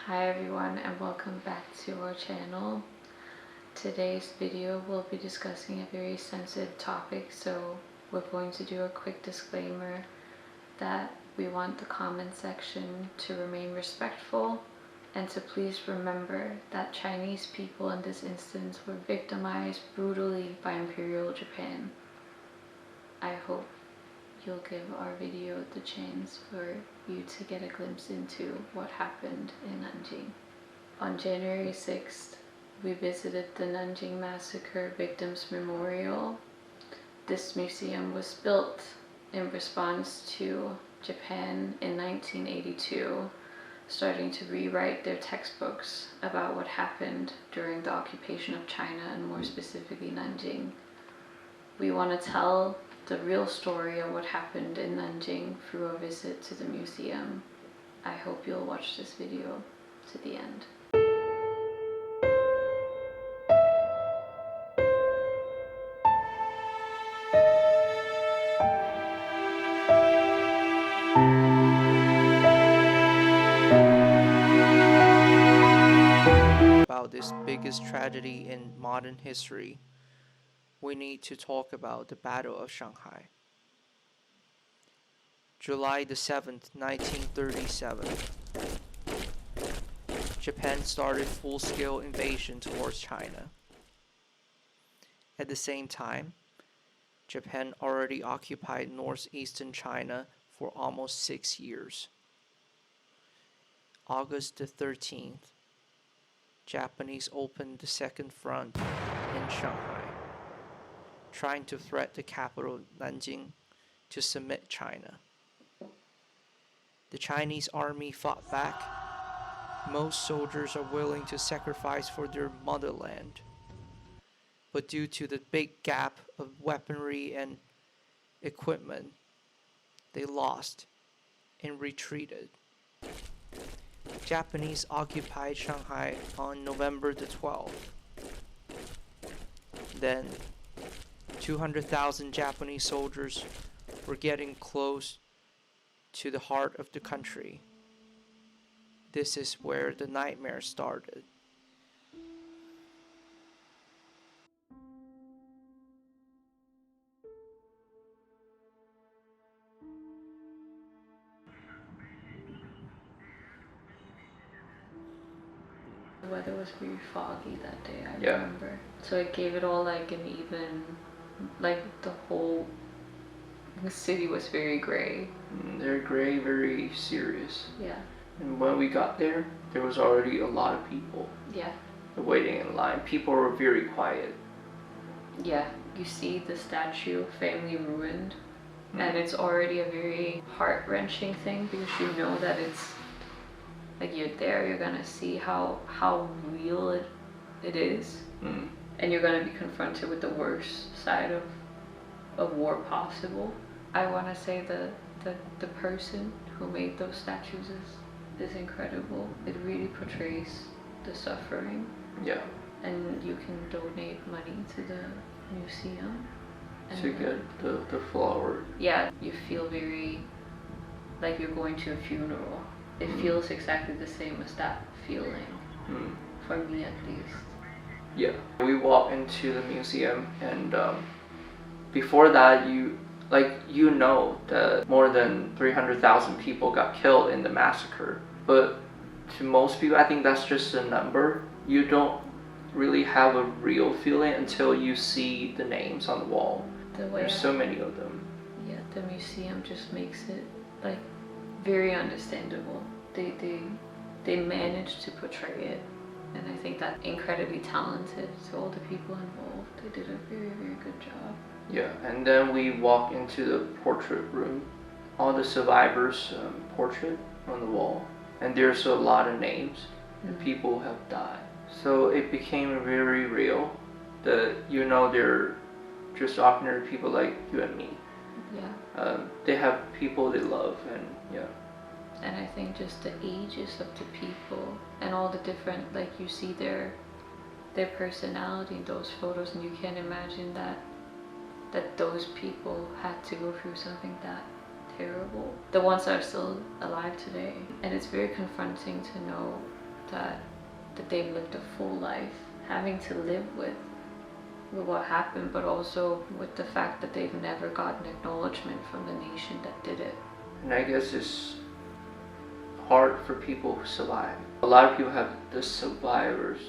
Hi everyone and welcome back to our channel. Today's video will be discussing a very sensitive topic, so we're going to do a quick disclaimer that we want the comment section to remain respectful and to please remember that Chinese people in this instance were victimized brutally by Imperial Japan. I hope you'll give our video the chance for you to get a glimpse into what happened in Nanjing. On January 6th, we visited the Nanjing Massacre Victims Memorial. This museum was built in response to Japan in 1982 starting to rewrite their textbooks about what happened during the occupation of China, and more specifically Nanjing. We want to tell the real story of what happened in Nanjing through a visit to the museum. I hope you'll watch this video to the end. About this biggest tragedy in modern history, we need to talk about the Battle of Shanghai. July the 7th, 1937. Japan started full-scale invasion towards China. At the same time, Japan already occupied northeastern China for almost 6 years. August the 13th, Japanese opened the second front in Shanghai, trying to threat the capital Nanjing to submit China. The Chinese army fought back. Most soldiers are willing to sacrifice for their motherland, but due to the big gap of weaponry and equipment, they lost and retreated. Japanese occupied Shanghai on November the 12th. Then, 200,000 Japanese soldiers were getting close to the heart of the country. This is where the nightmare started. The weather was very foggy that day, I remember. So it gave it all like an even, like the whole city was very gray. They're gray, very serious. Yeah. And when we got there, there was already a lot of people. Yeah. Waiting in line. People were very quiet. Yeah. You see the statue, family ruined, and it's already a very heart-wrenching thing because you know that it's like you're there, you're gonna see how real it is, and you're gonna be confronted with the worst side of war possible. I want to say the person who made those statues is incredible. It really portrays the suffering. Yeah. And you can donate money to the museum To get the flower. Yeah, you feel very like you're going to a funeral. It feels exactly the same as that feeling, for me at least. Yeah. We walked into the museum, and before that, you know that more than 300,000 people got killed in the massacre. But to most people, I think that's just a number. You don't really have a real feeling until you see the names on the wall. There's so many of them. Yeah, the museum just makes it like very understandable. They managed to portray it, and I think that's incredibly talented to all the people involved. They did a very, very good job. Yeah, and then we walk into the portrait room. All the survivors' portrait on the wall, and there's a lot of names. And people have died. So it became very real. They're just ordinary people like you and me. Yeah. They have people they love, and yeah. And I think just the ages of the people and all the different, like you see their personality in those photos, and you can't imagine that those people had to go through something that terrible. The ones that are still alive today. And it's very confronting to know that they've lived a full life, having to live with what happened, but also with the fact that they've never gotten acknowledgement from the nation that did it. And I guess it's hard for people who survive. A lot of people have the survivors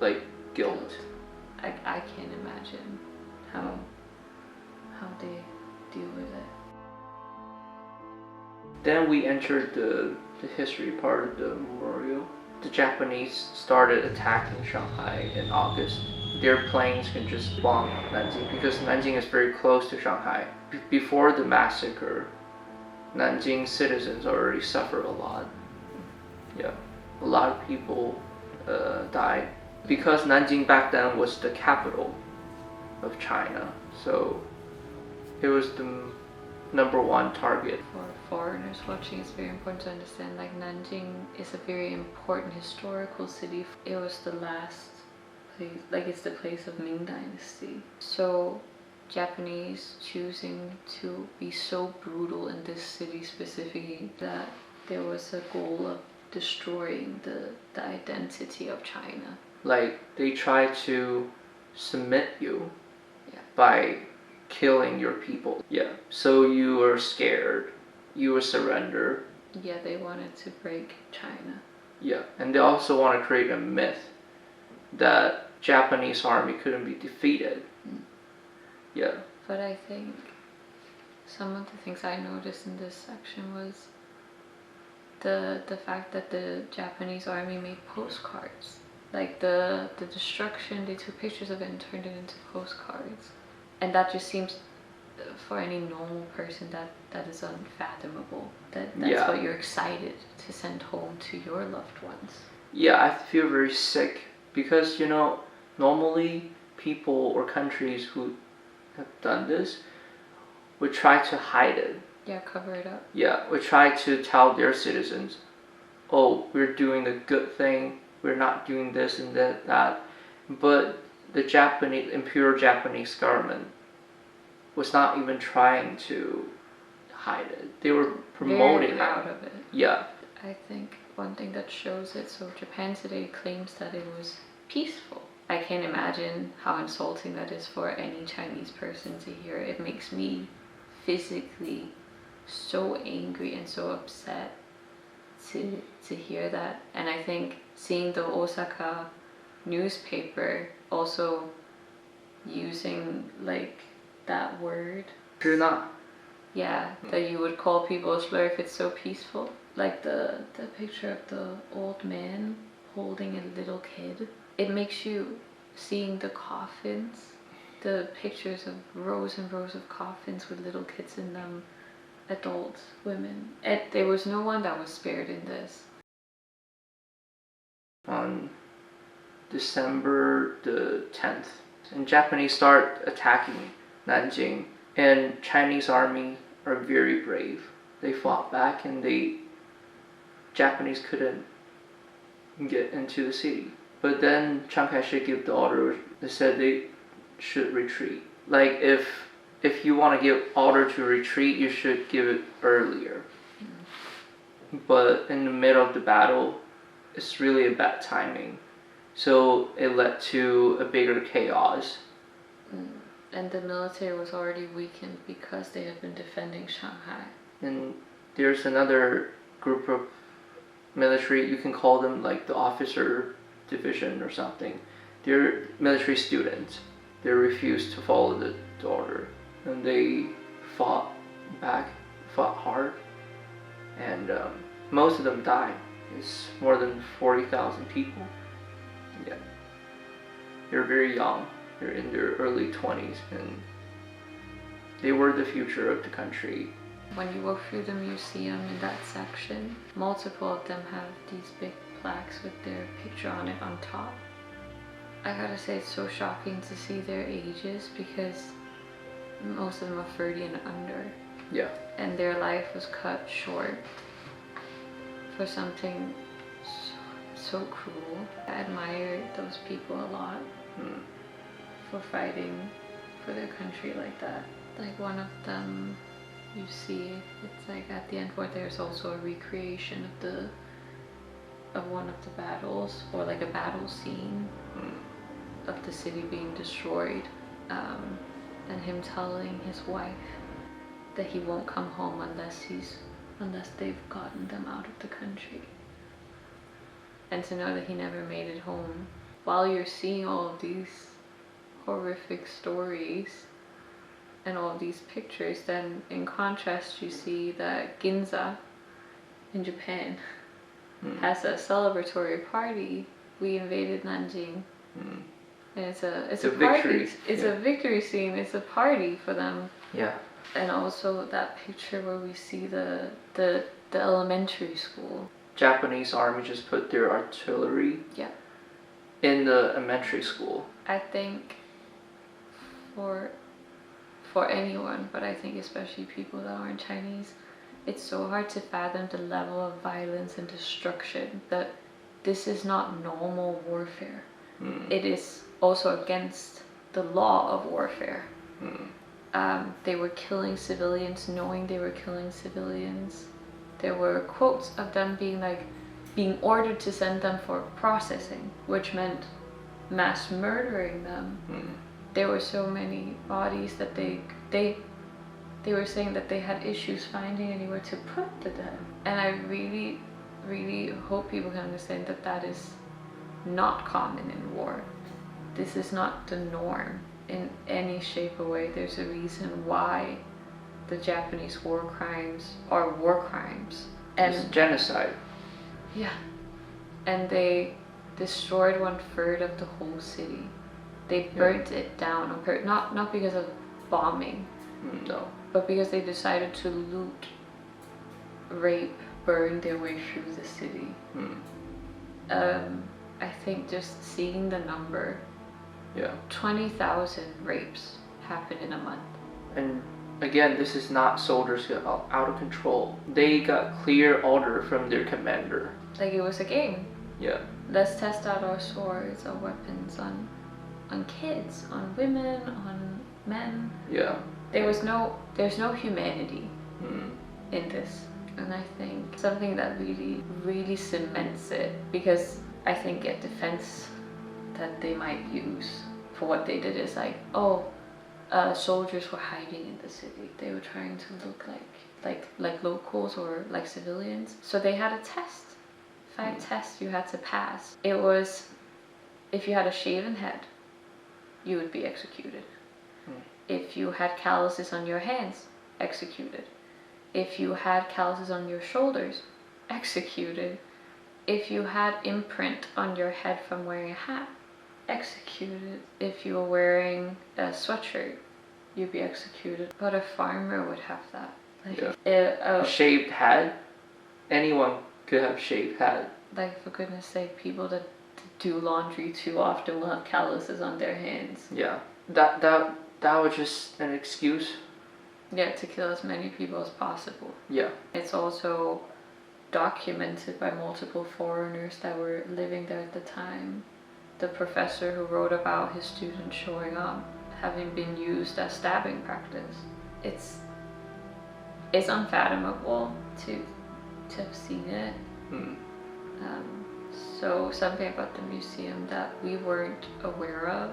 like guilt. I can't imagine how they deal with it. Then we entered the history part of the memorial. The Japanese started attacking Shanghai in August. Their planes can just bomb Nanjing because Nanjing is very close to Shanghai. Before the massacre, Nanjing citizens already suffered a lot. Yeah, a lot of people died because Nanjing back then was the capital of China. So it was the #1 target. For foreigners watching, it's very important to understand like Nanjing is a very important historical city. It was the last place, like it's the place of Ming Dynasty. So Japanese choosing to be so brutal in this city specifically that there was a goal of destroying the identity of China. Like they try to submit you Yeah. by killing your people. Yeah. So you were scared. You would surrender. Yeah, they wanted to break China. Yeah. And they also want to create a myth that Japanese army couldn't be defeated. Yeah. But I think some of the things I noticed in this section was the fact that the Japanese army made postcards. Like the destruction, they took pictures of it and turned it into postcards. And that just seems, for any normal person, that is unfathomable. That's Yeah. what you're excited to send home to your loved ones. Yeah, I feel very sick because, normally people or countries who have done this would try to hide it. Yeah, cover it up. Yeah, would try to tell their citizens, oh, we're doing the good thing, we're not doing this and that. But the Imperial Japanese government was not even trying to hide it. They were promoting Very proud of it. Yeah. I think one thing that shows it, so Japan today claims that it was peaceful. I can't imagine how insulting that is for any Chinese person to hear. It makes me physically so angry and so upset to hear that. And I think seeing the Osaka newspaper also using like that word. You're not. Yeah, that you would call people a slur if it's so peaceful. Like the picture of the old man holding a little kid. It makes you, seeing the coffins, the pictures of rows and rows of coffins with little kids in them, adults, women. There was no one that was spared in this. On December the 10th, and Japanese start attacking Nanjing, and Chinese army are very brave. They fought back and Japanese couldn't get into the city. But then Chiang Kai-shek gave the order. They said they should retreat. Like if you want to give order to retreat, you should give it earlier. But in the middle of the battle, it's really a bad timing. So it led to a bigger chaos. And the military was already weakened because they had been defending Shanghai. And there's another group of military, you can call them like the officer division or something. They're military students. They refused to follow the order. And they fought hard. And most of them died. It's more than 40,000 people. Yeah. They're very young. They're in their early 20s, and they were the future of the country. When you walk through the museum in that section, multiple of them have these big plaques with their picture on it on top. I gotta say, it's so shocking to see their ages because most of them are 30 and under. Yeah. And their life was cut short for something so cruel. I admire those people a lot for fighting for their country like that. Like one of them, you see, it's like at the end where there's also a recreation of of one of the battles, or like a battle scene of the city being destroyed, and him telling his wife that he won't come home unless they've gotten them out of the country. And to know that he never made it home. While you're seeing all of these horrific stories and all of these pictures, then in contrast you see that Ginza in Japan has a celebratory party. We invaded Nanjing. And it's a victory. party. It's a victory scene. It's a party for them. Yeah. And also that picture where we see the elementary school. Japanese army just put their artillery in the elementary school. I think for anyone, but I think especially people that aren't Chinese, it's so hard to fathom the level of violence and destruction, that this is not normal warfare. It is also against the law of warfare. They were killing civilians knowing they were killing civilians. There were quotes of them being ordered to send them for processing, which meant mass murdering them. There were so many bodies that they were saying that they had issues finding anywhere to put the dead. And I really, really hope people can understand that that is not common in war. This is not the norm in any shape or way. There's a reason why the Japanese war crimes are war crimes. And it's genocide. Yeah. And they destroyed 1/3 of the whole city. They burnt it down, not because of bombing, No. but because they decided to loot, rape, burn their way through the city. I think just seeing the number, 20,000 rapes happened in a month. And again, this is not soldiers get out of control. They got clear order from their commander. Like it was a game. Yeah. Let's test out our swords, our weapons on kids, on women, on men. Yeah. There's no humanity in this. And I think something that really, really cements it, because I think a defense that they might use for what they did is like, soldiers were hiding in the city. They were trying to look like locals or like civilians. So they had a test. 5 tests you had to pass. It was, if you had a shaven head, you would be executed. If you had calluses on your hands, executed. If you had calluses on your shoulders, executed. If you had imprint on your head from wearing a hat, executed. If you were wearing a sweatshirt, you'd be executed. But a farmer would have that. A shaved head. Anyone could have shaved head. Like, for goodness sake, people that do laundry too often will have calluses on their hands. Yeah. That was just an excuse. Yeah, to kill as many people as possible. Yeah. It's also documented by multiple foreigners that were living there at the time. The professor who wrote about his students showing up having been used as stabbing practice. It's unfathomable to have seen it. So something about the museum that we weren't aware of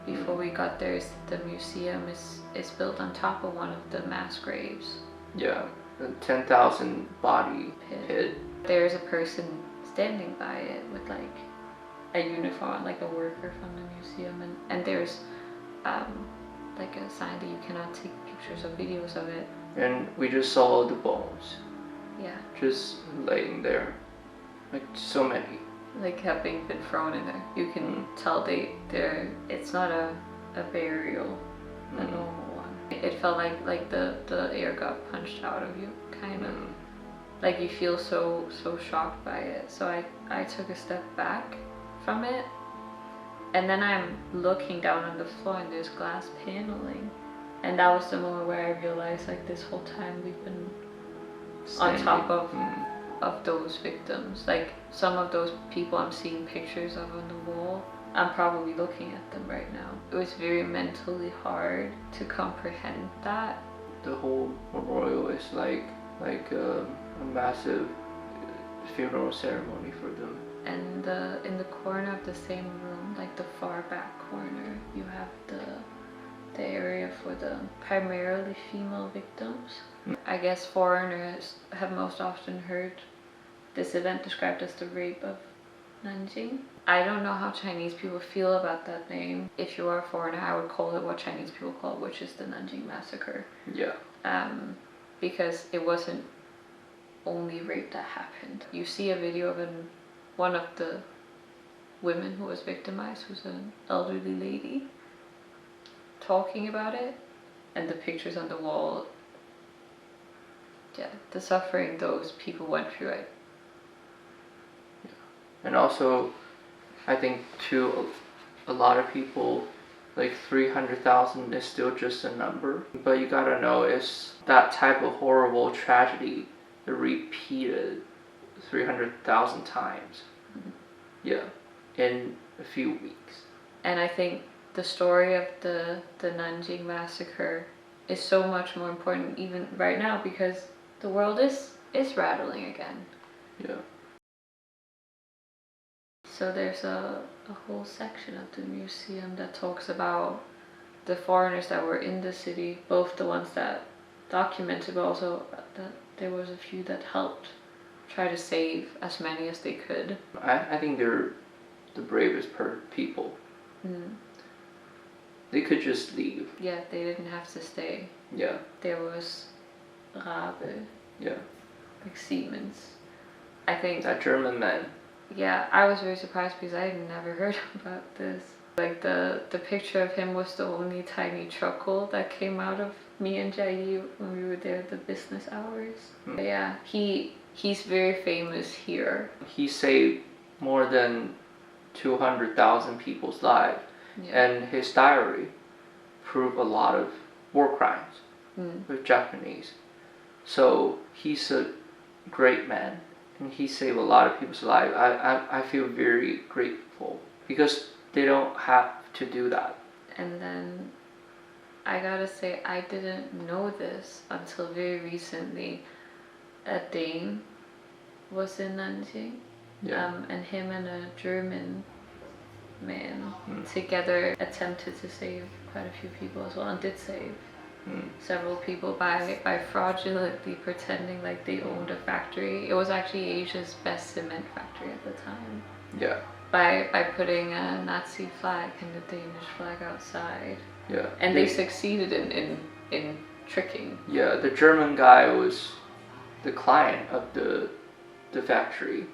before we got there is the museum is built on top of one of the mass graves. Yeah, the 10,000 body pit. There's a person standing by it with like a uniform, like a worker from the museum, and there's like a sign that you cannot take pictures or videos of it. And we just saw the bones. Yeah. Just laying there. Like so many. Like having been thrown in there. You can tell it's not a burial, a normal one. It felt like the air got punched out of you, kind of. Like you feel so shocked by it. So I took a step back from it, and then I'm looking down on the floor and there's glass paneling. And that was the moment where I realized, like, this whole time we've been on top of those victims. Like, some of those people I'm seeing pictures of on the wall, I'm probably looking at them right now. It was very mentally hard to comprehend that. The whole memorial is like a massive funeral ceremony for them. And in the corner of the same room, like the far back corner, you have the area for the primarily female victims. I guess foreigners have most often heard this event described as the rape of Nanjing. I don't know how Chinese people feel about that name. If you are a foreigner, I would call it what Chinese people call it, which is the Nanjing Massacre. Yeah. Because it wasn't only rape that happened. You see a video of one of the women who was victimized, who's an elderly lady, talking about it, and the pictures on the wall. Yeah, the suffering those people went through it. Yeah. And also, I think to a lot of people, like 300,000 is still just a number. But you gotta know, it's that type of horrible tragedy repeated 300,000 times. Mm-hmm. Yeah, in a few weeks. And I think the story of the Nanjing Massacre is so much more important even right now, because the world is rattling again. Yeah. So there's a whole section of the museum that talks about the foreigners that were in the city, both the ones that documented, but also that there was a few that helped try to save as many as they could. I think they're the bravest people. Mm. They could just leave. Yeah, they didn't have to stay. Yeah. There was Rabe. Yeah. Like Siemens. I think that German man. Yeah, I was very surprised because I had never heard about this. Like the picture of him was the only tiny chuckle that came out of me and Jiayi when we were there at the business hours. But yeah, he's very famous here. He saved more than 200,000 people's lives. Yeah. And his diary proved a lot of war crimes with Japanese. So he's a great man, and he saved a lot of people's lives. I feel very grateful because they don't have to do that. And then I gotta say, I didn't know this until very recently. A Dane was in Nanjing, yeah. And him and a German man together attempted to save quite a few people as well, and did save several people by fraudulently pretending like they owned a factory. It was actually Asia's best cement factory at the time. Yeah. By putting a Nazi flag and the Danish flag outside. Yeah. And they succeeded in tricking. Yeah, the German guy was the client of the factory,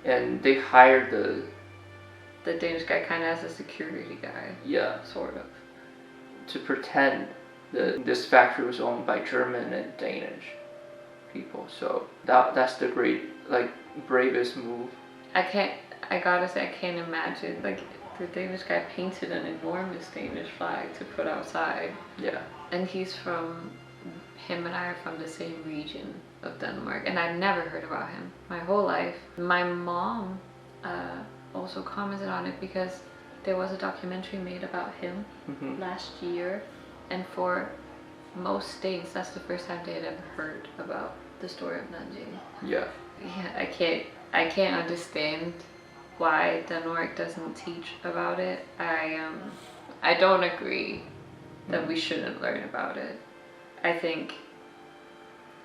and they hired the Danish guy kind of as a security guy. Yeah. Sort of. To pretend that this factory was owned by German and Danish people. So that's the great, like, bravest move. I gotta say, I can't imagine, like, the Danish guy painted an enormous Danish flag to put outside. Yeah. And him and I are from the same region of Denmark, and I've never heard about him my whole life. My mom also commented on it because there was a documentary made about him last year, and for most Danes, that's the first time they had ever heard about the story of Nanjing. Yeah. Yeah, I can't understand why Denmark doesn't teach about it. I don't agree that we shouldn't learn about it. I think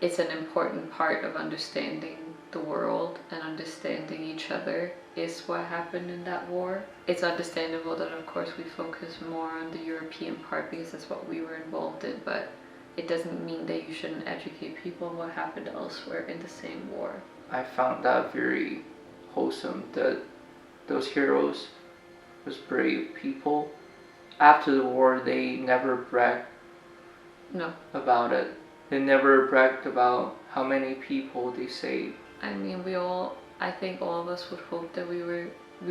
it's an important part of understanding the world and understanding each other is what happened in that war. It's understandable that of course we focus more on the European part because that's what we were involved in, but it doesn't mean that you shouldn't educate people on what happened elsewhere in the same war. I found that very wholesome, that those heroes, those brave people, after the war they never bragged about it. They never bragged about how many people they saved. I mean, I think all of us would hope that we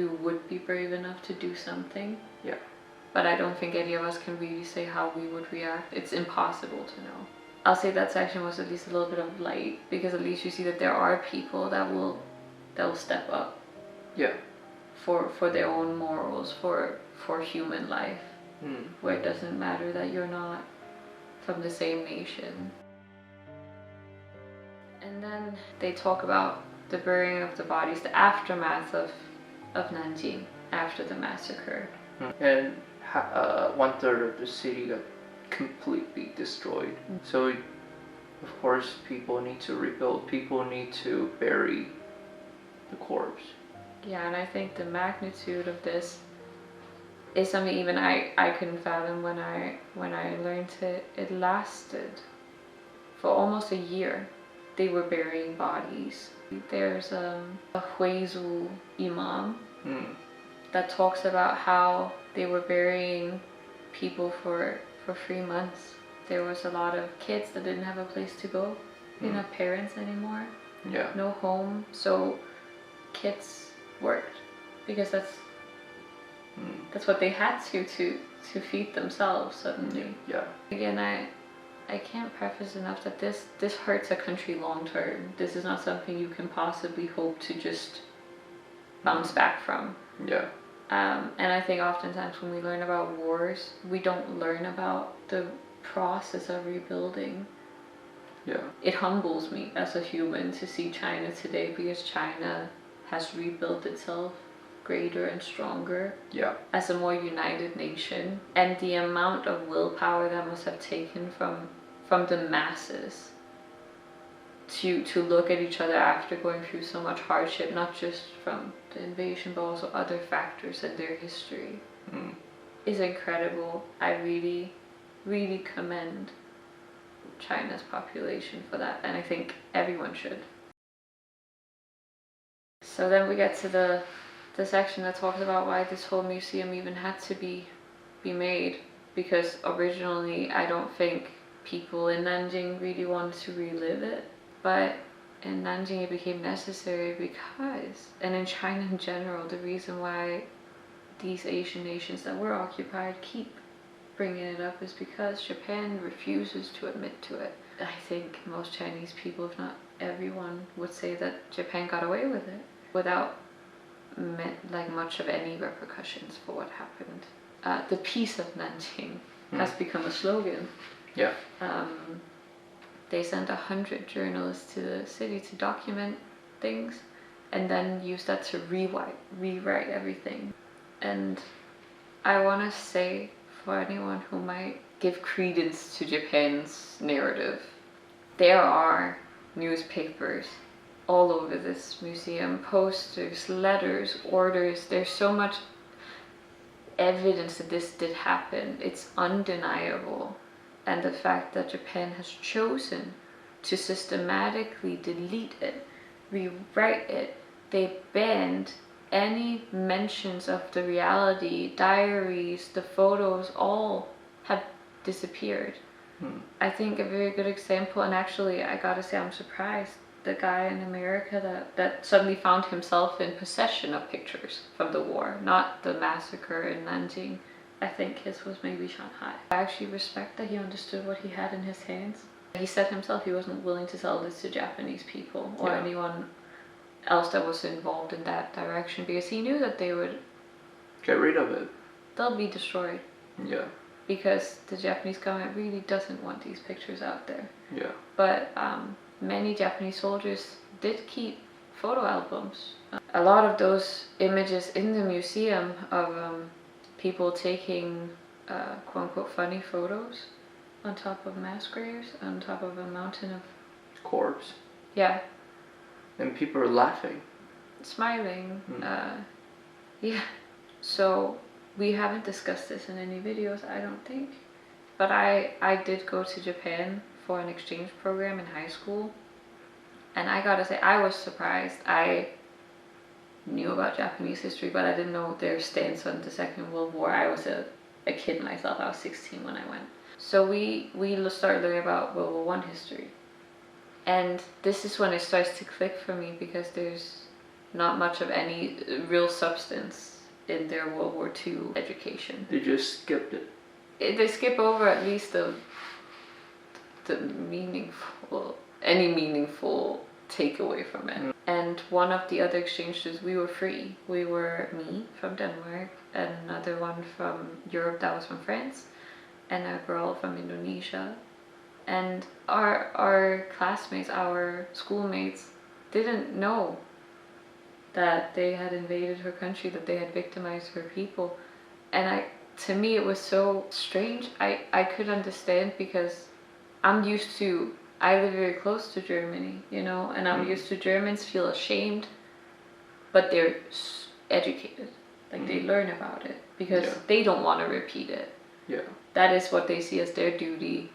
would be brave enough to do something. Yeah. But I don't think any of us can really say how we would react. It's impossible to know. I'll say that section was at least a little bit of light, because at least you see that there are people that will step up. Yeah. For their own morals, for human life. Where it doesn't matter that you're not from the same nation. And then they talk about the burying of the bodies, the aftermath of Nanjing after the massacre. And 1/3 of the city got completely destroyed. So of course people need to rebuild, people need to bury the corpse. Yeah, and I think the magnitude of this is something even I couldn't fathom when I learned it. It lasted for almost a year. They were burying bodies. There's a Huizu imam that talks about how they were burying people for 3 months. There was a lot of kids that didn't have a place to go. They didn't have parents anymore. Yeah. No home. So kids worked because that's what they had to feed themselves suddenly. Yeah. Again, I can't preface enough that this hurts a country long term. This is not something you can possibly hope to just bounce back from. Yeah. And I think oftentimes when we learn about wars, we don't learn about the process of rebuilding. Yeah. It humbles me as a human to see China today, because China has rebuilt itself greater and stronger, Yeah. as a more united nation. And the amount of willpower that must have taken from the masses to look at each other after going through so much hardship, not just from the invasion but also other factors in their history, is incredible. I really, really commend China's population for that, and I think everyone should. So then we get to the section that talks about why this whole museum even had to be made, because originally I don't think people in Nanjing really wanted to relive it, but in Nanjing it became necessary because, and in China in general, the reason why these Asian nations that were occupied keep bringing it up is because Japan refuses to admit to it. I think most Chinese people, if not everyone, would say that Japan got away with it without much of any repercussions for what happened. The peace of Nanjing has become a slogan. Yeah. They sent 100 journalists to the city to document things, and then use that to rewrite everything. And I want to say, for anyone who might give credence to Japan's narrative, there are newspapers all over this museum, posters, letters, orders. There's so much evidence that this did happen. It's undeniable. And the fact that Japan has chosen to systematically delete it, rewrite it, they banned any mentions of the reality. Diaries, the photos, all have disappeared. I think a very good example, and actually I gotta say I'm surprised, the guy in America that suddenly found himself in possession of pictures from the war, not the massacre in Nanjing. I think his was maybe Shanghai. I actually respect that he understood what he had in his hands. He said himself he wasn't willing to sell this to Japanese people or anyone else that was involved in that direction, because he knew that they would get rid of it. They'll be destroyed. Yeah. Because the Japanese government really doesn't want these pictures out there. Yeah. But many Japanese soldiers did keep photo albums. A lot of those images in the museum of people taking quote-unquote funny photos on top of mass graves, on top of a mountain of corpse. Yeah. And people are laughing. Smiling. Yeah. So we haven't discussed this in any videos, I don't think. But I did go to Japan for an exchange program in high school. And I gotta say, I was surprised. I knew about Japanese history, but I didn't know their stance on the Second World War. I was a kid myself. I was 16 when I went. So we started learning about World War I history. And this is when it starts to click for me, because there's not much of any real substance in their World War II education. They just skipped it. They skip over at least the any meaningful takeaway from it. And one of the other exchange students, we were free. We were me from Denmark, and another one from Europe that was from France, and a girl from Indonesia. And our classmates, our schoolmates, didn't know that they had invaded her country, that they had victimized her people. And to me, it was so strange. I could understand because I'm used to, I live very close to Germany, you know, and I'm used to Germans feel ashamed, but they're educated. Like they learn about it because they don't want to repeat it. Yeah. That is what they see as their duty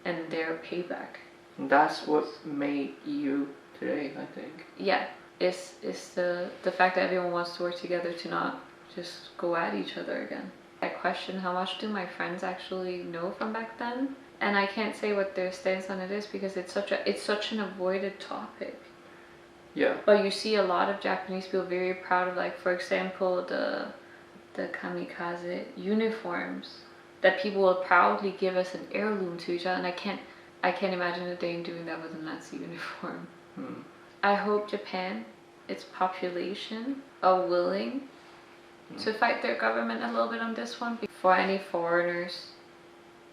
and their payback. And that's what made you today, I think. Yeah, it's the fact that everyone wants to work together to not just go at each other again. I question how much do my friends actually know from back then, and I can't say what their stance on it is because it's such an avoided topic. Yeah. But you see a lot of Japanese people very proud of, like, for example, the kamikaze uniforms that people will proudly give as an heirloom to each other, and I can't imagine a Dane doing that with a Nazi uniform. I hope Japan, its population, are willing to fight their government a little bit on this one. For any foreigners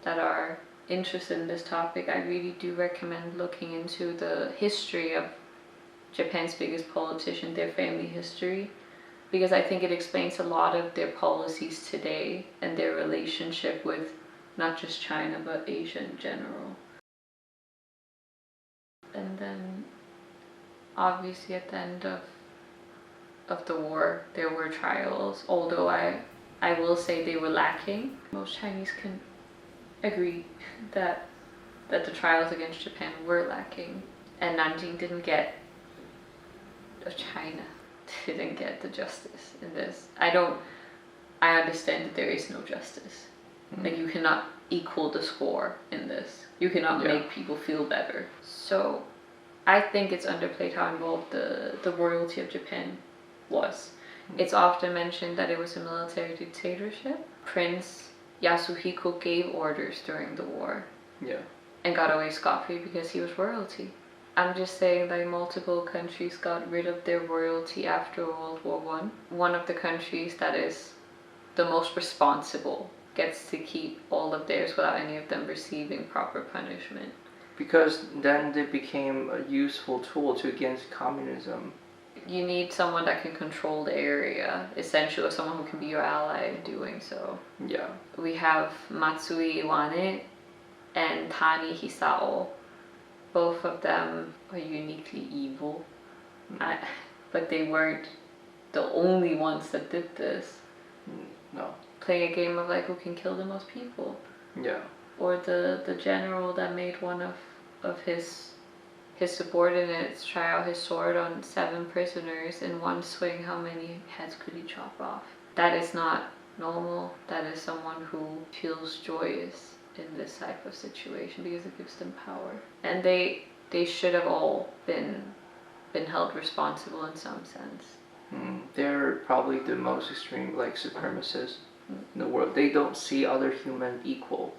that are interested in this topic, I really do recommend looking into the history of Japan's biggest politician, their family history, because I think it explains a lot of their policies today and their relationship with not just China but Asia in general. And then obviously at the end of the war there were trials, although I will say they were lacking. Most Chinese can agree that the trials against Japan were lacking, and Nanjing China didn't get the justice in this. I understand that there is no justice. Like, you cannot equal the score in this. You cannot make people feel better. So I think it's underplayed how involved the royalty of Japan was. It's often mentioned that it was a military dictatorship. Prince Yasuhiko gave orders during the war. Yeah. And got away scot-free because he was royalty. I'm just saying that multiple countries got rid of their royalty after World War One. One of the countries that is the most responsible gets to keep all of theirs without any of them receiving proper punishment. Because then they became a useful tool to against communism. You need someone that can control the area, essentially, or someone who can be your ally in doing so. Yeah. We have Matsui Iwane and Tani Hisao. Both of them are uniquely evil, but they weren't the only ones that did this. No. Playing a game of, like, who can kill the most people. Yeah. Or the general that made one of his subordinates try out his sword on 7 prisoners in one swing. How many heads could he chop off? That is not normal. That is someone who feels joyous in this type of situation because it gives them power. And they should have all been held responsible in some sense. They're probably the most extreme, like, supremacists in the world. They don't see other human equal.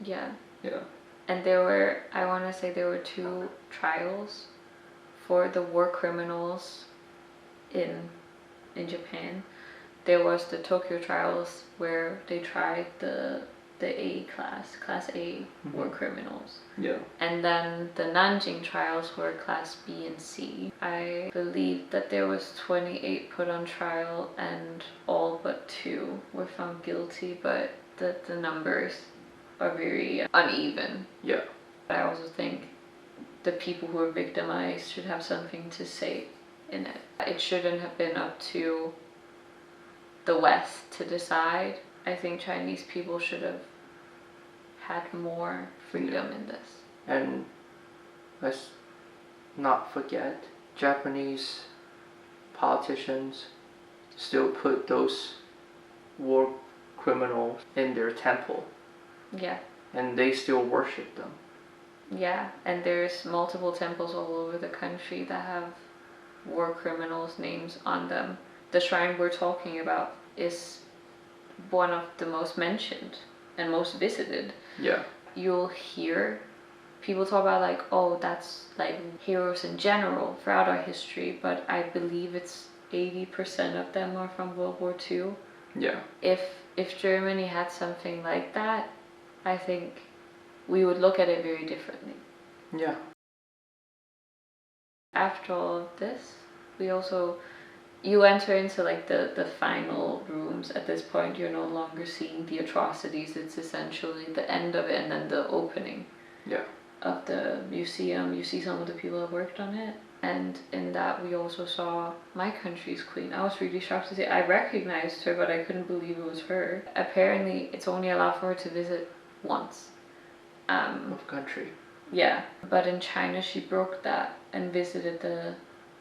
Yeah. Yeah. And I want to say there were 2 trials for the war criminals in Japan. There was the Tokyo trials where they tried the A class A war criminals. Yeah. And then the Nanjing trials were class B and C. I believe that there was 28 put on trial and all but 2 were found guilty, but the numbers are very uneven. Yeah. I also think the people who were victimized should have something to say in it. It shouldn't have been up to the West to decide. I think Chinese people should have had more freedom in this. And let's not forget, Japanese politicians still put those war criminals in their temple. Yeah. And they still worship them. Yeah, and there's multiple temples all over the country that have war criminals' names on them. The shrine we're talking about is one of the most mentioned and most visited. Yeah. You'll hear people talk about, like, oh, that's like heroes in general throughout our history, but I believe it's 80% of them are from World War II. Yeah. If Germany had something like that, I think we would look at it very differently. Yeah. After all of this, you enter into like the final rooms. At this point, you're no longer seeing the atrocities. It's essentially the end of it and then the opening of the museum. You see some of the people that worked on it. And in that, we also saw my country's queen. I was really shocked to see. I recognized her, but I couldn't believe it was her. Apparently, it's only allowed for her to visit once. Of country? Yeah, but in China, she broke that and visited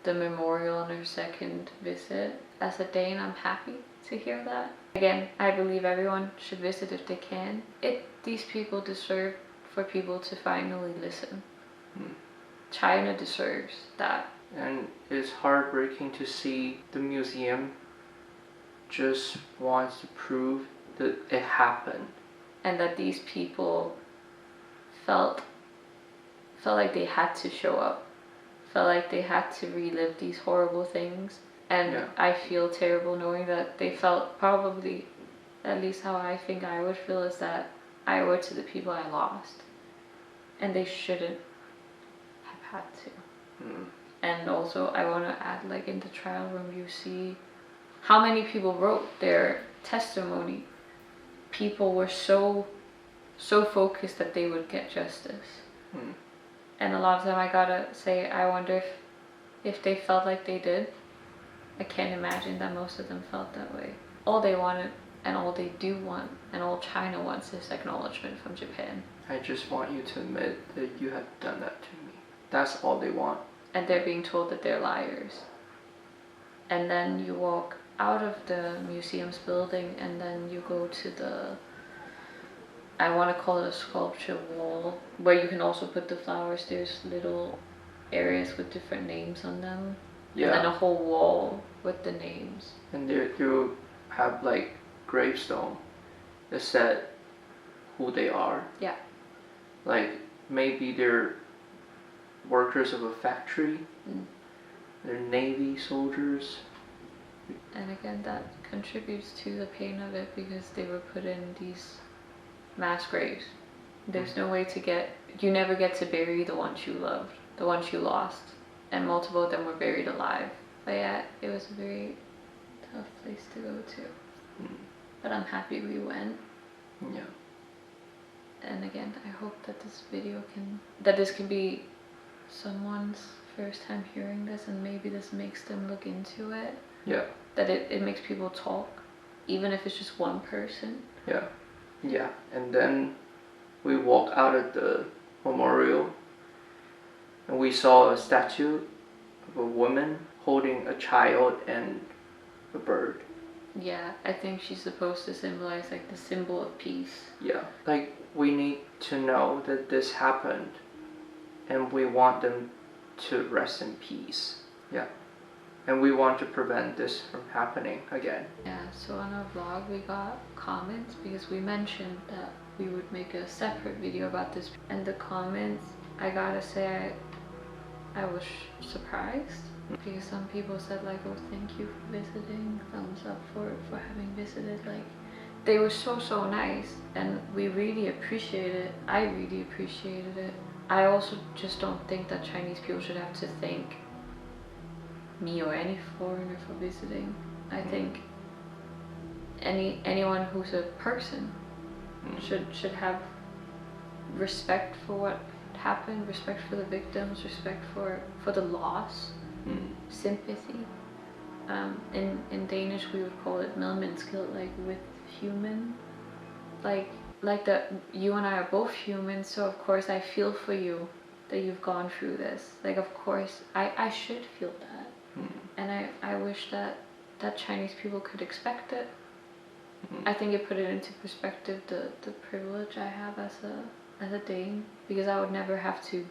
the memorial on her second visit. As a Dane, I'm happy to hear that. Again, I believe everyone should visit if they can. These people deserve for people to finally listen. China deserves that. And it's heartbreaking to see the museum just wants to prove that it happened. And that these people felt like they had to show up. Felt like they had to relive these horrible things. And I feel terrible knowing that they felt probably, at least how I think I would feel, is that I owe it to the people I lost. And they shouldn't have had to. And also, I want to add, like in the trial room, you see how many people wrote their testimony. People were so focused that they would get justice. And a lot of them, I gotta say, I wonder if they felt like they did. I can't imagine that most of them felt that way. All they wanted, and all they do want, and all China wants, is acknowledgement from Japan. I just want you to admit that you have done that to me. That's all they want. And they're being told that they're liars. And then you walk out of the museum's building, and then you go to the, I want to call it a sculpture wall, where you can also put the flowers. There's little areas with different names on them. Yeah. And then a whole wall with the names. And there you have like gravestone that said who they are. Yeah. Like maybe they're workers of a factory. They're Navy soldiers. And again, that contributes to the pain of it, because they were put in these mass graves. There's no way to you never get to bury the ones you loved, the ones you lost. And multiple of them were buried alive. But yeah, it was a very tough place to go to. But I'm happy we went. Yeah. And again, I hope that this can be someone's first time hearing this, and maybe this makes them look into it. Yeah. That it makes people talk, even if it's just one person. Yeah. Yeah. And then we walk out of the memorial, and we saw a statue of a woman holding a child and a bird. Yeah, I think she's supposed to symbolize like the symbol of peace. Yeah, like we need to know that this happened, and we want them to rest in peace. Yeah, and we want to prevent this from happening again. Yeah, so on our vlog we got comments, because we mentioned that we would make a separate video about this. And the comments, I gotta say, I was surprised, because some people said like, oh, thank you for visiting, thumbs up for having visited. Like, they were so nice, and we really appreciate it. I really appreciated it. I also just don't think that Chinese people should have to thank me or any foreigner for visiting. I think anyone who's a person should have respect for what happened, respect for the victims, respect for the loss, sympathy. In Danish we would call it medmenneskelighed, like with human, like that you and I are both human, so of course I feel for you that you've gone through this. Like, of course I should feel that. And I wish that Chinese people could expect it. I think it put it into perspective, the privilege I have as a Dane, because I would never have to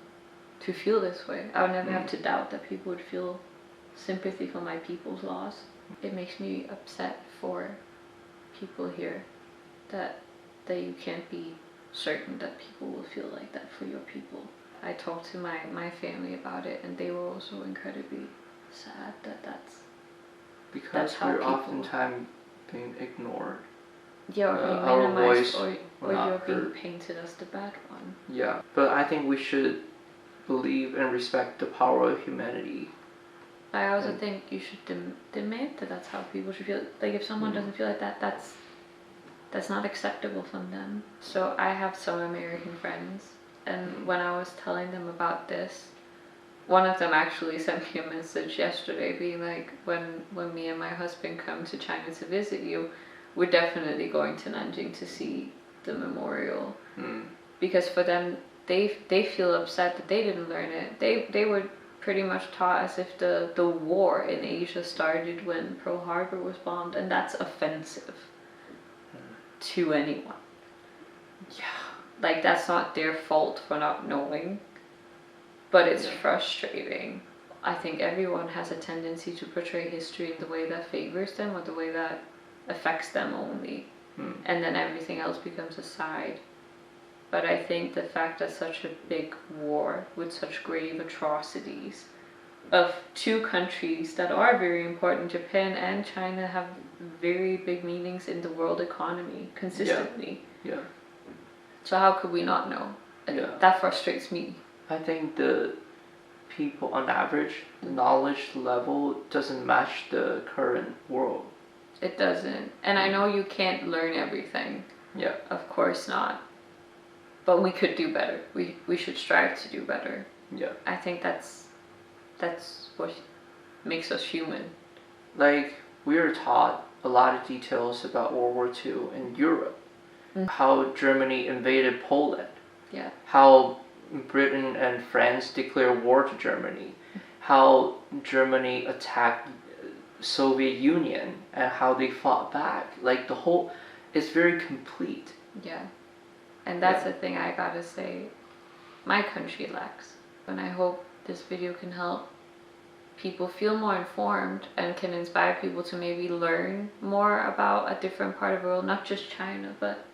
feel this way. I would never have to doubt that people would feel sympathy for my people's loss. It makes me upset for people here that you can't be certain that people will feel like that for your people. I talked to my family about it, and they were also incredibly sad that's because how we're people, oftentimes being ignored. Yeah, or being our minimized, voice or you're being heard. painted as the bad one. Yeah, but I think we should believe and respect the power of humanity. I also think you should demand that that's how people should feel. Like if someone doesn't feel like that, that's not acceptable from them. So I have some American friends, and when I was telling them about this, one of them actually sent me a message yesterday being like, when me and my husband come to China to visit you, we're definitely going to Nanjing to see the memorial. Because for them, they feel upset that they didn't learn it. They were pretty much taught as if the war in Asia started when Pearl Harbor was bombed, and that's offensive to anyone. Yeah. Like, that's not their fault for not knowing, but it's frustrating. I think everyone has a tendency to portray history in the way that favors them or the way that affects them only, and then everything else becomes a side. But I think the fact that such a big war with such grave atrocities of two countries that are very important, Japan and China, have very big meanings in the world economy consistently. Yeah. So how could we not know? Yeah. That frustrates me. I think the people, on average, the knowledge level doesn't match the current world. It doesn't. And I know you can't learn everything. Yeah. Of course not. But we could do better. We should strive to do better. Yeah. I think that's what makes us human. Like, we are taught a lot of details about World War II in Europe. How Germany invaded Poland. Yeah. How Britain and France declared war to Germany. How Germany attacked Soviet Union and how they fought back. Like, the whole, it's very complete. Yeah. And that's the thing I gotta say, my country lacks. And I hope this video can help people feel more informed and can inspire people to maybe learn more about a different part of the world, not just China, but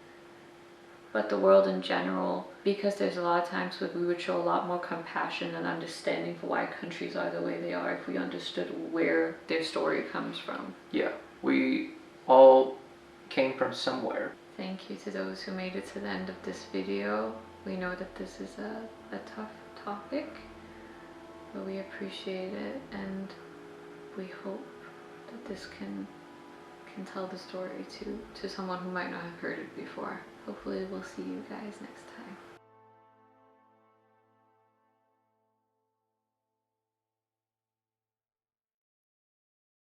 the world in general. Because there's a lot of times where we would show a lot more compassion and understanding for why countries are the way they are if we understood where their story comes from. Yeah, we all came from somewhere. Thank you to those who made it to the end of this video. We know that this is a tough topic, but we appreciate it, and we hope that this can tell the story to someone who might not have heard it before. Hopefully we'll see you guys next time.